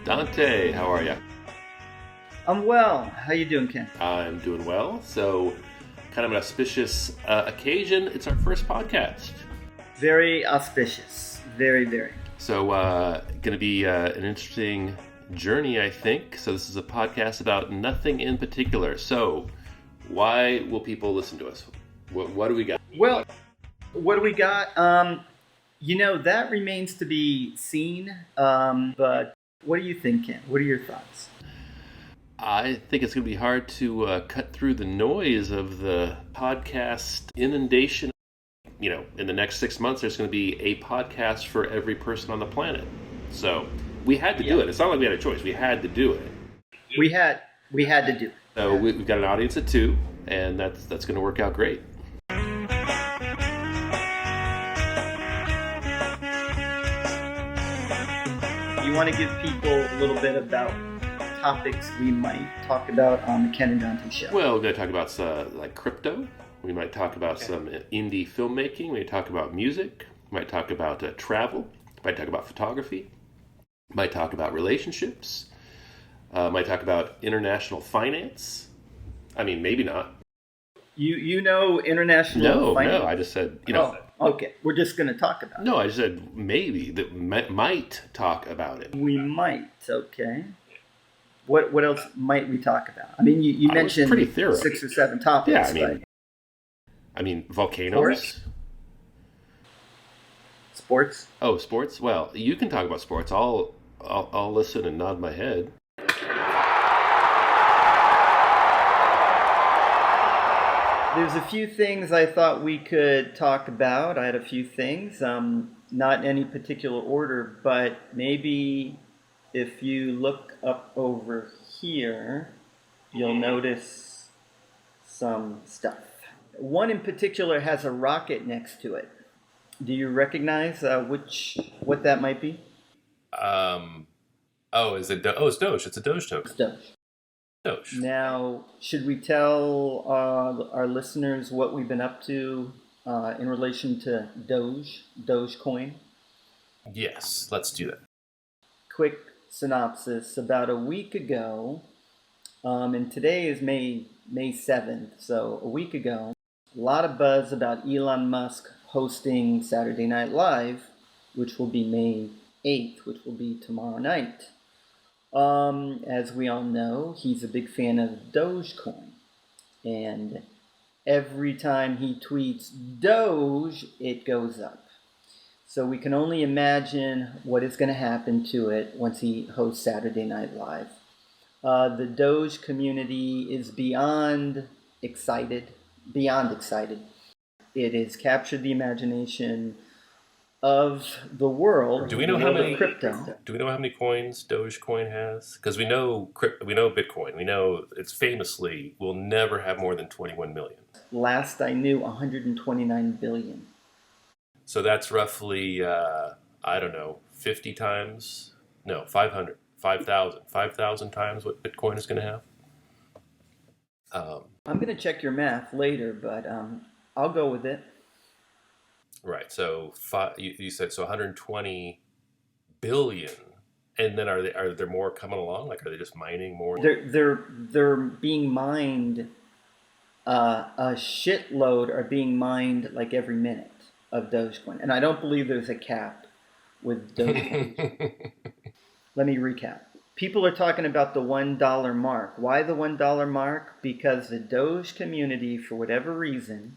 Dante, how are you? I'm well. How you doing, Ken? I'm doing well. So, kind of an auspicious occasion. It's our first podcast. Very auspicious. Very, very. So, going to be an interesting journey, I think. So, this is a podcast about nothing in particular. So, why will people listen to us? What do we got? Well, what do we got? That remains to be seen. But what do you think, Ken? What are your thoughts? I think it's going to be hard to cut through the noise of the podcast inundation. You know, in the next 6 months, there's going to be a podcast for every person on the planet. So we had to do it. It's not like we had a choice. We had to do it. We had to do it. So we've got an audience of 2, and that's going to work out great. You want to give people a little bit about topics we might talk about on the Ken and Dante Show? Well, we're going to talk about like crypto. We might talk about some indie filmmaking. We might talk about music. We might talk about travel. We might talk about photography. We might talk about relationships. Might talk about international finance. I mean, maybe not. You know international finance? No. I just said, Oh, okay. We're just going to talk about it. No, I just said maybe. That might talk about it. We might, okay. What else might we talk about? I mean, you mentioned pretty thorough. 6 or 7 topics. Yeah, I mean, volcanoes. Sports? Oh, sports? Well, you can talk about sports. I'll listen and nod my head. There's a few things I thought we could talk about. I had a few things, not in any particular order, but maybe if you look up over here, you'll notice some stuff. One in particular has a rocket next to it. Do you recognize what that might be? It's Doge. It's a Doge token. It's Doge. Now, should we tell our listeners what we've been up to in relation to Dogecoin? Yes, let's do that. Quick synopsis. About a week ago, and today is May 7th, so a week ago, a lot of buzz about Elon Musk hosting Saturday Night Live, which will be May 8th, which will be tomorrow night. As we all know, he's a big fan of Dogecoin, and every time he tweets Doge, it goes up. So we can only imagine what is going to happen to it once he hosts Saturday Night Live. The Doge community is beyond excited. It has captured the imagination of the world. Do we know how many crypto? Do we know how many coins Dogecoin has? Because we know Bitcoin. We know it's famously will never have more than 21 million. Last I knew, 129 billion. So that's roughly 50 times. No, 500, 5,000 times what Bitcoin is going to have. I'm going to check your math later, but I'll go with it. Right. So you said 120 billion, and then are there more coming along? Like, are they just mining more? They're being mined. A shitload are being mined like every minute of Dogecoin, and I don't believe there's a cap with Dogecoin. Let me recap. People are talking about the $1 mark. Why the $1 mark? Because the Doge community, for whatever reason,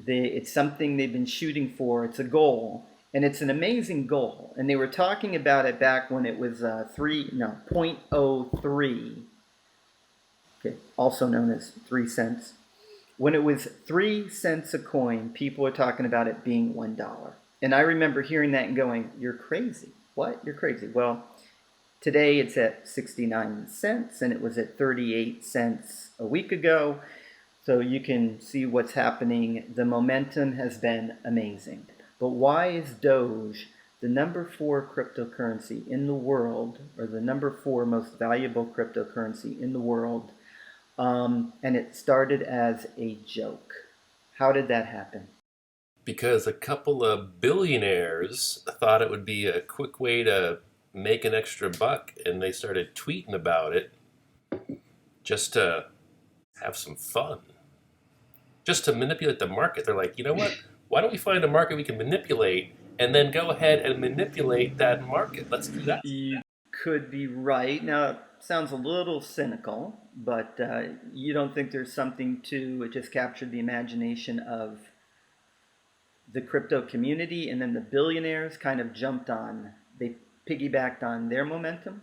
it's something they've been shooting for. It's a goal, and it's an amazing goal. And they were talking about it back when it was 0.03, okay, also known as 3 cents. When it was 3 cents a coin, people were talking about it being $1. And I remember hearing that and going, "You're crazy. What? You're crazy." Well, today it's at 69 cents, and it was at 38 cents a week ago. So you can see what's happening. The momentum has been amazing. But why is Doge the number 4 cryptocurrency in the world, or the number 4 most valuable cryptocurrency in the world? And it started as a joke. How did that happen? Because a couple of billionaires thought it would be a quick way to make an extra buck, and they started tweeting about it just to have some fun, just to manipulate the market. They're like, you know what? Why don't we find a market we can manipulate and then go ahead and manipulate that market? Let's do that. You could be right. Now, it sounds a little cynical, but you don't think there's something to it just captured the imagination of the crypto community, and then the billionaires kind of jumped on, they piggybacked on their momentum?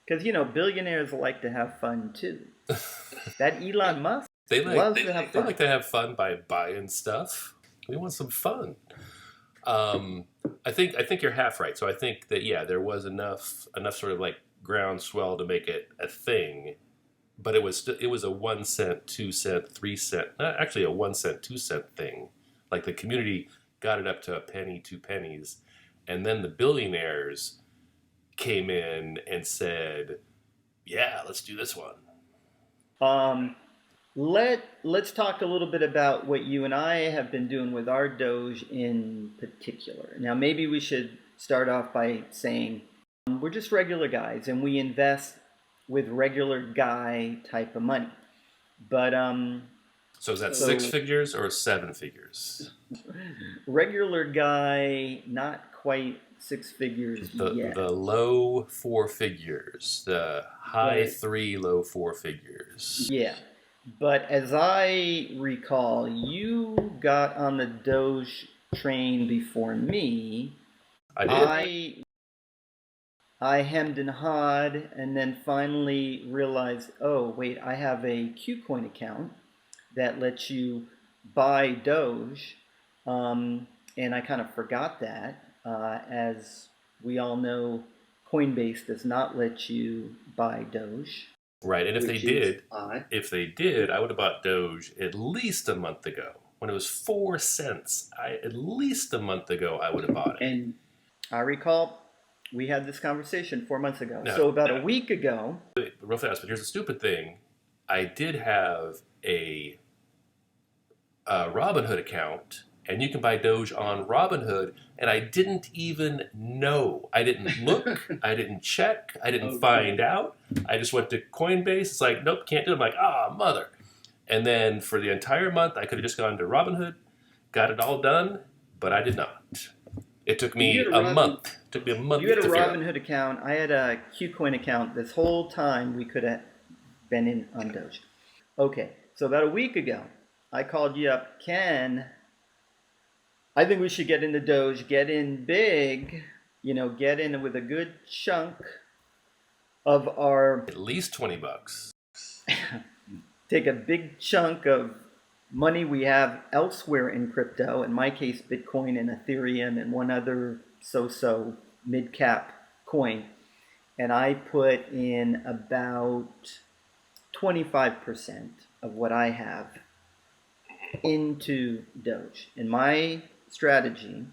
Because, billionaires like to have fun too. That Elon Musk loves to have fun. They like to have fun by buying stuff. We want some fun. I think you're half right. So I think that there was enough sort of like groundswell to make it a thing, but it was a 1 cent, 2 cent, 3 cent, actually a 1 cent, 2 cent thing. Like the community got it up to a penny, 2 pennies, and then the billionaires came in and said, "Yeah, let's do this one." Let's talk a little bit about what you and I have been doing with our Doge in particular. Now, maybe we should start off by saying we're just regular guys, and we invest with regular guy type of money. But so is that 6 figures or 7 figures? Regular guy, not quite 6 figures yet. The low 4 figures, the high 3, low 4 figures. Yeah. But as I recall, you got on the Doge train before me. I did. I hemmed and hawed, and then finally realized, oh, wait, I have a KuCoin account that lets you buy Doge, and I kind of forgot that. As we all know, Coinbase does not let you buy Doge. Right, and if they did, I would have bought Doge at least a month ago. When it was 4 cents, at least a month ago, I would have bought it. And I recall we had this conversation 4 months ago. So about a week ago. Real fast, but here's the stupid thing. I did have a Robinhood account, and you can buy Doge on Robinhood, and I didn't even know. I didn't look. I didn't check. I didn't find out. I just went to Coinbase. It's like, nope, can't do it. I'm like, mother. And then for the entire month, I could have just gone to Robinhood, got it all done, but I did not. It took me a month. It took me a month. You had a Robinhood account. I had a KuCoin account. This whole time we could have been in on Doge. Okay, so about a week ago, I called you up, Ken. I think we should get into Doge, get in big, get in with a good chunk of our... At least $20. Take a big chunk of money we have elsewhere in crypto, in my case, Bitcoin and Ethereum and one other so-so mid-cap coin, and I put in about 25% of what I have into Doge. And my strategy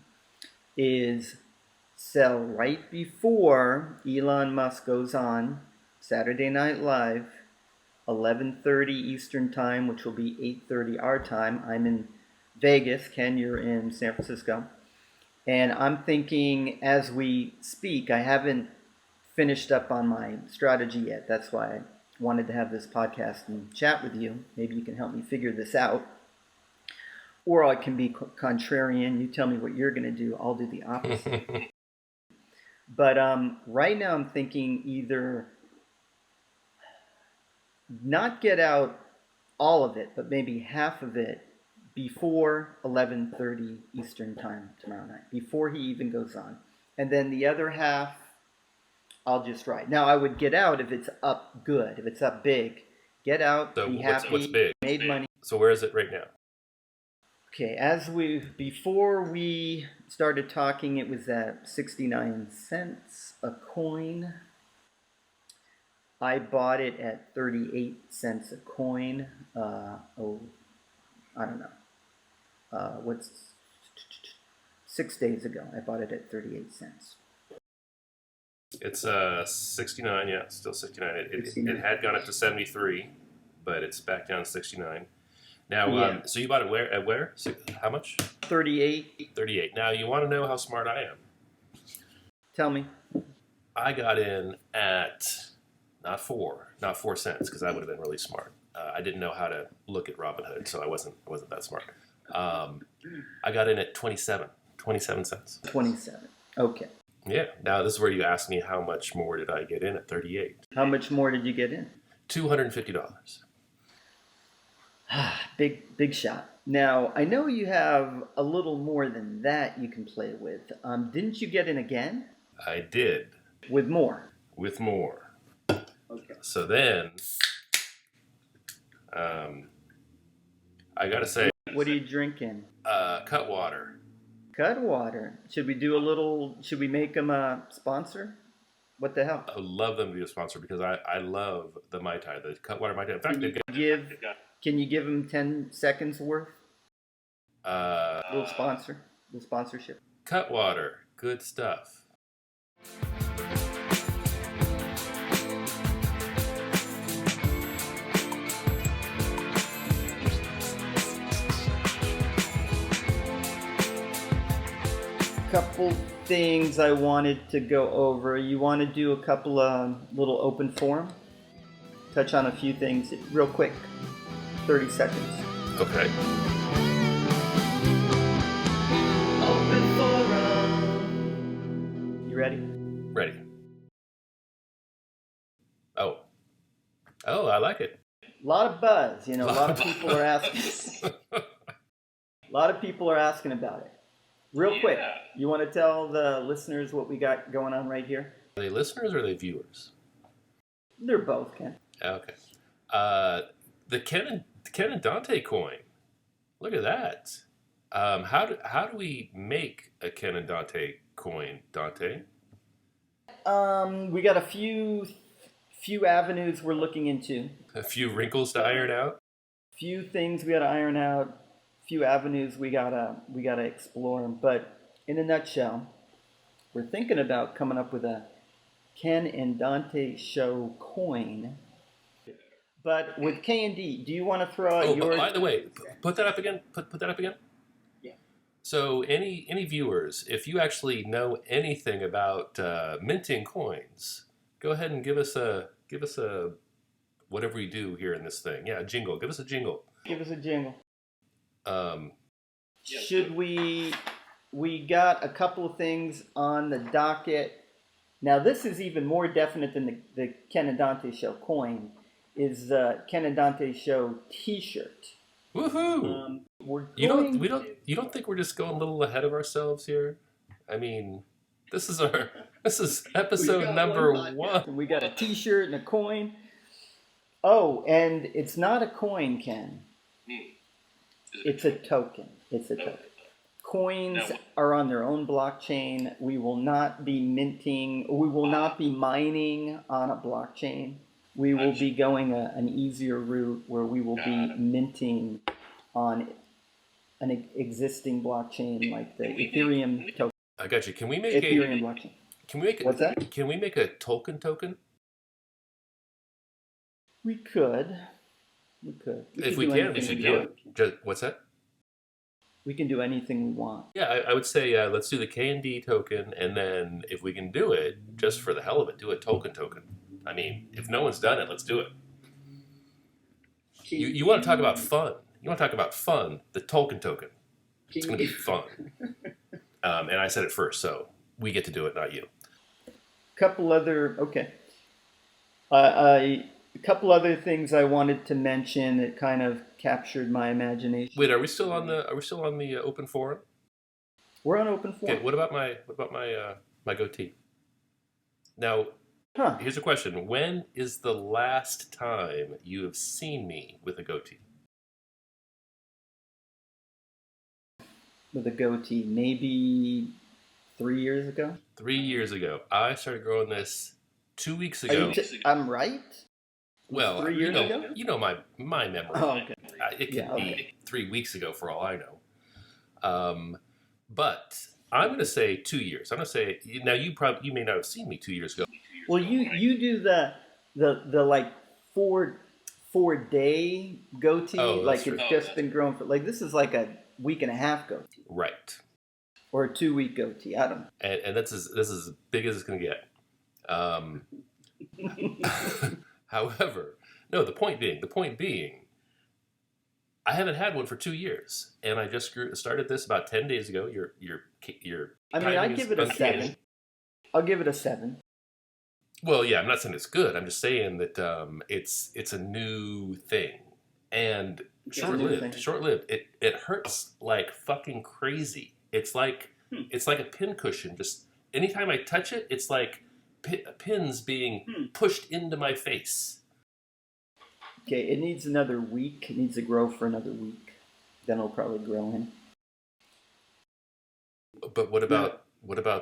is sell right before Elon Musk goes on Saturday Night Live, 11:30 Eastern Time, which will be 8:30 our time. I'm in Vegas. Ken, you're in San Francisco. And I'm thinking as we speak, I haven't finished up on my strategy yet. That's why I wanted to have this podcast and chat with you. Maybe you can help me figure this out. Or I can be contrarian. You tell me what you're going to do. I'll do the opposite. But right now I'm thinking either not get out all of it, but maybe half of it before 11:30 Eastern Time tomorrow night, before he even goes on. And then the other half, I'll just ride. Now, I would get out if it's up good, if it's up big. Get out, be happy, what's big? made money. So where is it right now? Okay, before we started talking, it was at 69 cents a coin. I bought it at 38 cents a coin. I don't know. 6 days ago, I bought it at 38 cents. It's 69, yeah, it's still 69. It had gone up to 73, but it's back down to 69. Now, so you bought it where? At where? How much? 38. 38. Now, you want to know how smart I am? Tell me. I got in at not 4 cents because that would have been really smart. I didn't know how to look at Robinhood, so I wasn't that smart. I got in at 27 cents. 27. Okay. Yeah. Now this is where you asked me how much more did I get in at 38. How much more did you get in? $250. Big shot. Now, I know you have a little more than that you can play with. Didn't you get in again? I did. With more? With more. Okay. So then, I gotta say, What are you drinking? Cutwater. Cutwater. Should we make them a sponsor? What the hell? I would love them to be a sponsor because I love the Mai Tai, the Cutwater Mai Tai. In fact, Can you give them 10 seconds worth? Little sponsorship. Cutwater, good stuff. Couple things I wanted to go over. You want to do a couple of little open forum? Touch on a few things real quick. 30 seconds. Okay. Open forum. You ready? Ready. Oh, I like it. A lot of buzz. A lot of people are asking. A lot of people are asking about it. Real quick, you want to tell the listeners what we got going on right here? Are they listeners or are they viewers? They're both, Ken. Okay. The Ken and Dante coin. Look at that. How do we make a Ken and Dante coin, Dante? We got a few avenues we're looking into. A few wrinkles to iron out. Few things we got to iron out. Few avenues we gotta explore. But in a nutshell, we're thinking about coming up with a Ken and Dante Show coin. But with K&D, do you want to throw out your... By the way, put that up again. Put that up again. Yeah. So any viewers, if you actually know anything about minting coins, go ahead and give us a whatever we do here in this thing. Yeah, a jingle. Give us a jingle. Give us a jingle. Should we got a couple of things on the docket. Now this is even more definite than the Ken and Dante Show coin. Is Ken and Dante Show T-shirt. Woohoo! You don't think we're just going a little ahead of ourselves here? I mean, this is episode number 1. We got a T-shirt and a coin. Oh, and it's not a coin, Ken. It's a token. Coins are on their own blockchain. We will not be minting. We will not be mining on a blockchain. We will be going an easier route where we will be minting on an existing blockchain like the Ethereum token. I got you. Can we make Ethereum blockchain? Can we make What's that? Can we make a token? We could. If we can, we should do it. What's that? We can do anything we want. Yeah, I would say let's do the K&D token, and then if we can do it, just for the hell of it, do a token. I mean, if no one's done it, let's do it. You want to talk about fun? You want to talk about fun? The token. It's going to be fun. And I said it first, so we get to do it, not you. A couple other things I wanted to mention that kind of captured my imagination. Wait, are we still on the open forum? We're on open forum. Okay, what about my goatee? Now, here's a question: when is the last time you have seen me with a goatee? With a goatee, maybe 3 years ago. 3 years ago, I started growing this 2 weeks ago. I'm right. Well, 3 years ago? You know my memory. Oh, okay. It could be 3 weeks ago for all I know. But I'm going to say 2 years. I'm going to say now you may not have seen me 2 years ago. Well, you do the like 4-day goatee, like it's just been growing for like this is like a week and a half goatee, right? Or a 2 week goatee. I don't know. And that's as big as it's going to get. Um, however, no. The point being, I haven't had one for 2 years, and I just started this about 10 days ago. Your I mean, timing I'd is give it a uncanny. 7. I'll give it a 7. Well, yeah, I'm not saying it's good. I'm just saying that it's a new thing, and short-lived. Short-lived. It hurts like fucking crazy. It's like a pincushion. Just anytime I touch it, it's like pins being pushed into my face. Okay, it needs another week. It needs to grow for another week. Then it'll probably grow in. But what about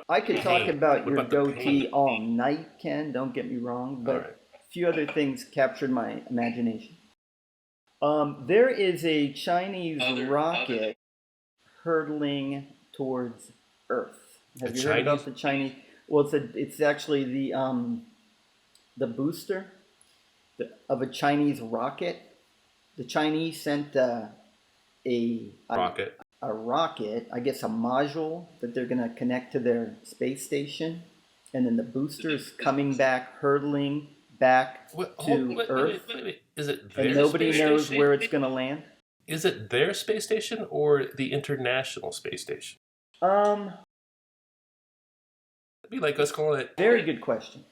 I could talk about your goatee pain? all night, Ken. Don't get me wrong, but a few other things captured my imagination. There is a Chinese rocket hurtling towards Earth. Have you heard about the Chinese? Well, it's actually the booster of a Chinese rocket. The Chinese sent a rocket, I guess a module that they're going to connect to their space station, and then the booster is coming back, hurtling back to Earth. Wait. Is it their and nobody knows station? where it's going to land? Is it their space station or the International Space Station? It'd be like us calling it. Very good question.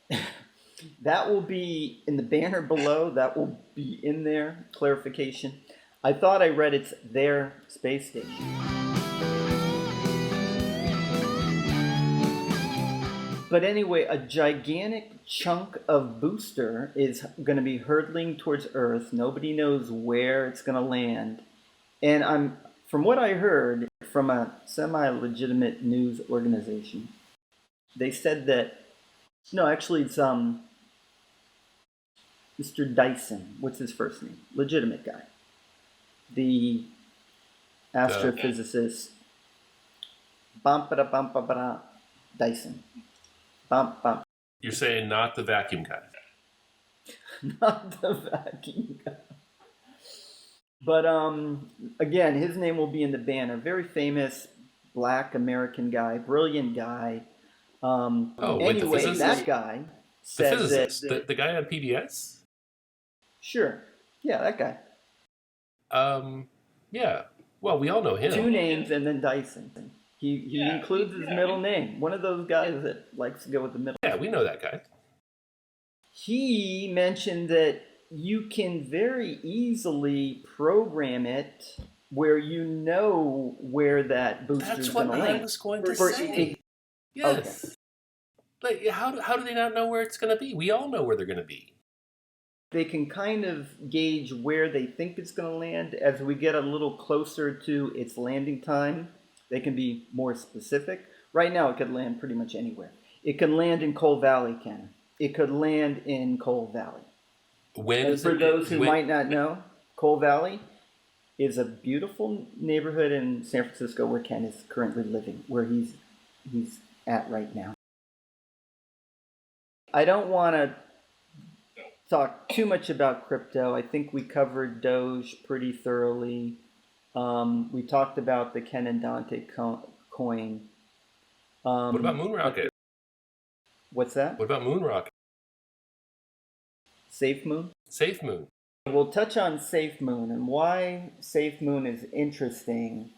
That will be in the banner below. That will be in there. Clarification. I thought I read it's their space station. But anyway, a gigantic chunk of booster is going to be hurtling towards Earth. Nobody knows where it's going to land. And from what I heard from a semi-legitimate news organization, they said that, no, actually it's Mr. Dyson. What's his first name? Legitimate guy. The astrophysicist. Dyson. You're saying not the vacuum guy. Not the vacuum guy. But again, his name will be in the banner. Very famous black American guy, brilliant guy. Anyway, that guy said the physicist, the guy on PBS. Sure, yeah, that guy. Yeah. Well, we all know him. 2 names and then Dyson. He includes his middle name. One of those guys that likes to go with the middle. Yeah, we know that guy. He mentioned that you can very easily program it where you know where that booster is going to land. That's what I was going to say. Yes. Okay. Like, how do they not know where it's going to be? We all know where they're going to be. They can kind of gauge where they think it's going to land. As we get a little closer to its landing time, they can be more specific. Right now, it could land pretty much anywhere. It could land in Coal Valley, Ken. It could land in Coal Valley. For those who might not know, Coal Valley is a beautiful neighborhood in San Francisco where Ken is currently living, where he's at right now. I don't want to talk too much about crypto. I think we covered Doge pretty thoroughly. We talked about the Ken and Dante coin. What about Moonrocket? What's that? What about Moonrocket? Safe Moon? Safe Moon. We'll touch on Safe Moon and why Safe Moon is interesting.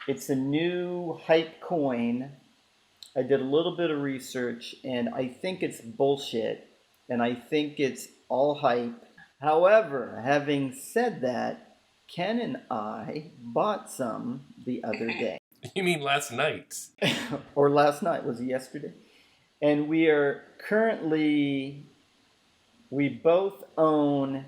It's a new hype coin. I did a little bit of research and I think it's bullshit and I think it's all hype. However, having said that, Ken and I bought some the other day. You mean last night? Or last night, was it yesterday? And we are currently, we both own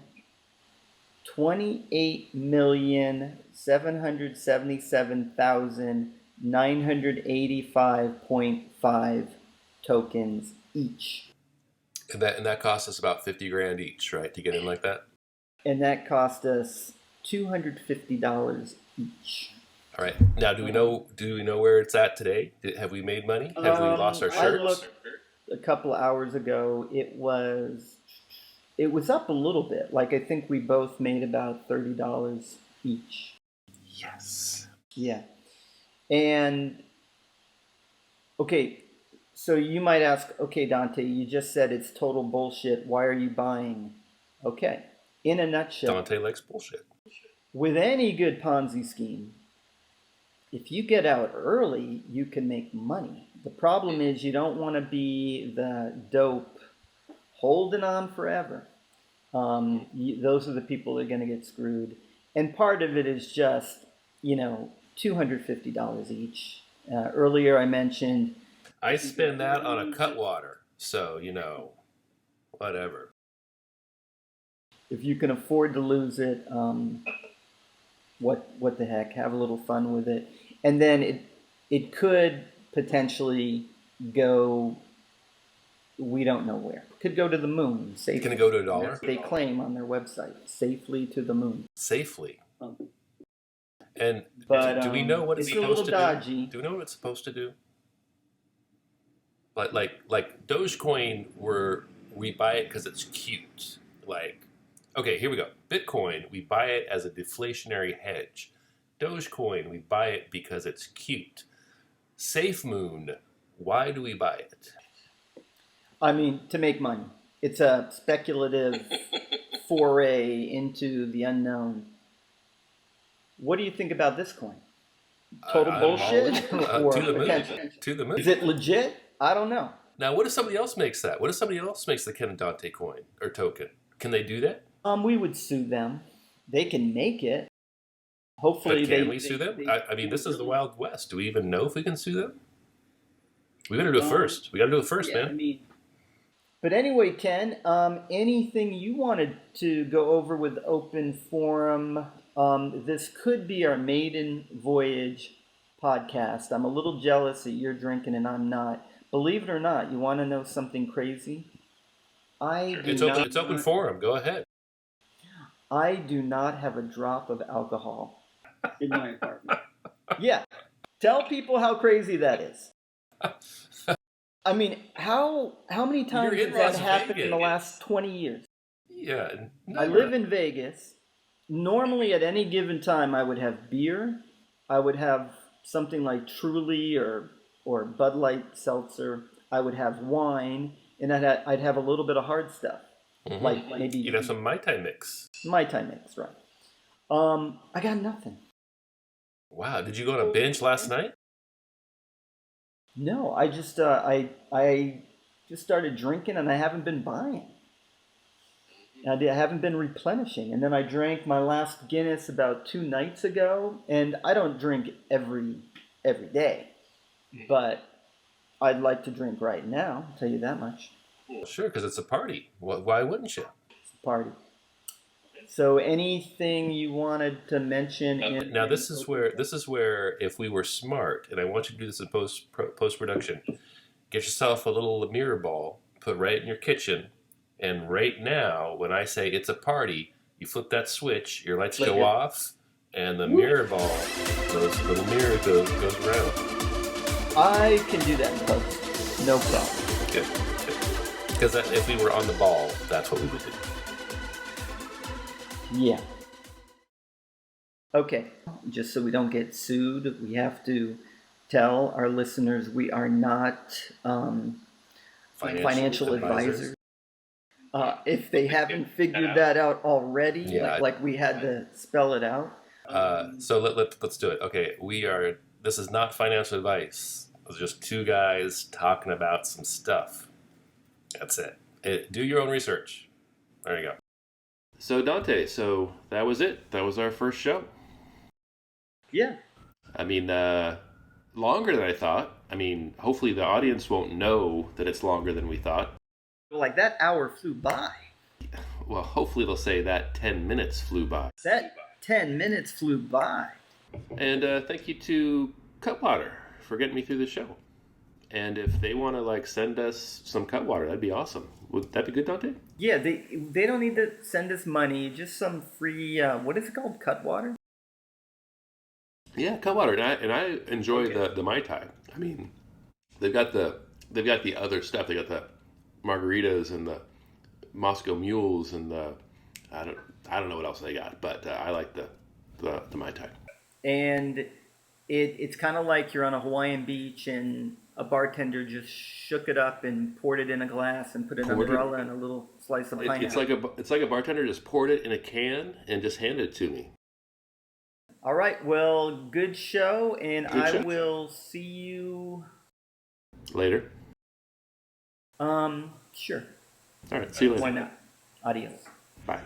28,777,985.5 tokens each. And that cost us about $50,000 each, right, to get in like that? And that cost us $250 each. All right. Now, do we know where it's at today? Have we made money? Have we lost our shirts? I looked a couple of hours ago. It was up a little bit. Like I think we both made about $30 each. Yes. Yeah. And okay, So you might ask, okay, Dante, you just said it's total bullshit. Why are you buying? Okay. In a nutshell, Dante likes bullshit. with any good Ponzi scheme, if you get out early, you can make money. The problem is you don't want to be the dope holding on forever. Those are the people that are going to get screwed. And part of it is just, $250 each. Earlier I mentioned I spend that on a cutwater, so whatever. if you can afford to lose it, what the heck? Have a little fun with it, and then it could potentially go. We don't know where. It could go to the moon safely. Can it go to $1? They claim on their website, safely to the moon. Safely. And But do we know what it's supposed to dodgy. do? Do we know what it's supposed to do? Like Dogecoin, we buy it because it's cute. Okay, here we go. Bitcoin, we buy it as a deflationary hedge. Dogecoin, we buy it because it's cute. SafeMoon, why do we buy it? I mean, to make money. It's a speculative foray into the unknown. What do you think about this coin? Total bullshit or to the potential? moon. To the moon. Is it legit? I don't know. Now, what if somebody else makes that? What if somebody else makes the Ken and Dante coin or token? Can they do that? We would sue them. They can make it. Hopefully, but can we sue them? I mean, this is the Wild West. Do we even know if we can sue them? We better do it first. We got to do it first, man. But anyway, Ken, anything you wanted to go over with Open Forum? This could be our maiden voyage podcast. I'm a little jealous that you're drinking and I'm not. Believe it or not, you want to know something crazy? It's open forum. Go ahead. I do not have a drop of alcohol in my apartment. Yeah. Tell people how crazy that is. I mean, how many times has that happened in the last 20 years? Yeah. Never. I live in Vegas. Normally, at any given time, I would have beer. I would have something like Truly or Bud Light Seltzer. I would have wine, and I'd have a little bit of hard stuff. Mm-hmm. Like maybe you'd have some Mai Tai mix. Mai Tai mix, right? I got nothing. Wow, did you go on a binge last night? No, I just I just started drinking, and I haven't been buying. I haven't been replenishing, and then I drank my last Guinness about 2 nights ago, and I don't drink every day, but I'd like to drink right now. I'll tell you that much. Well, sure, because it's a party. Why wouldn't you? It's a party. So, anything you wanted to mention? Now, this is where if we were smart, and I want you to do this in post production, get yourself a little mirror ball, put right in your kitchen, and right now, when I say it's a party, you flip that switch, your lights go off, and the mirror ball, those little mirror goes around. I can do that in post. No problem. Good. Because if we were on the ball, that's what we would do. Yeah. Okay. Just so we don't get sued, we have to tell our listeners we are not financial advisors. If they haven't figured that out already, like we had to spell it out. So let's do it. Okay, this is not financial advice. It's just two guys talking about some stuff. That's it. Do your own research. There you go. So Dante, that was it. That was our first show. Yeah. I mean, longer than I thought. I mean, hopefully the audience won't know that it's longer than we thought. Like that hour flew by. Well, hopefully they'll say that 10 minutes flew by. That 10 minutes flew by. And thank you to Cutwater for getting me through the show. And if they want to send us some Cutwater, that'd be awesome. Would that be good, Dante? Yeah, they don't need to send us money. Just some free. What is it called? Cutwater. Yeah, Cutwater, and I enjoy the Mai Tai. I mean, they've got the other stuff. They got the margaritas and the Moscow mules and the I don't know what else they got, but I like the Mai Tai. And it's kind of like you're on a Hawaiian beach and a bartender just shook it up and poured it in a glass and put an Poured it? umbrella and a little slice of pineapple. It's like a bartender just poured it in a can and just handed it to me. All right, well, good show, and Good show. I will see you Later. Sure. All right. See you later. Why not? Adios. Bye.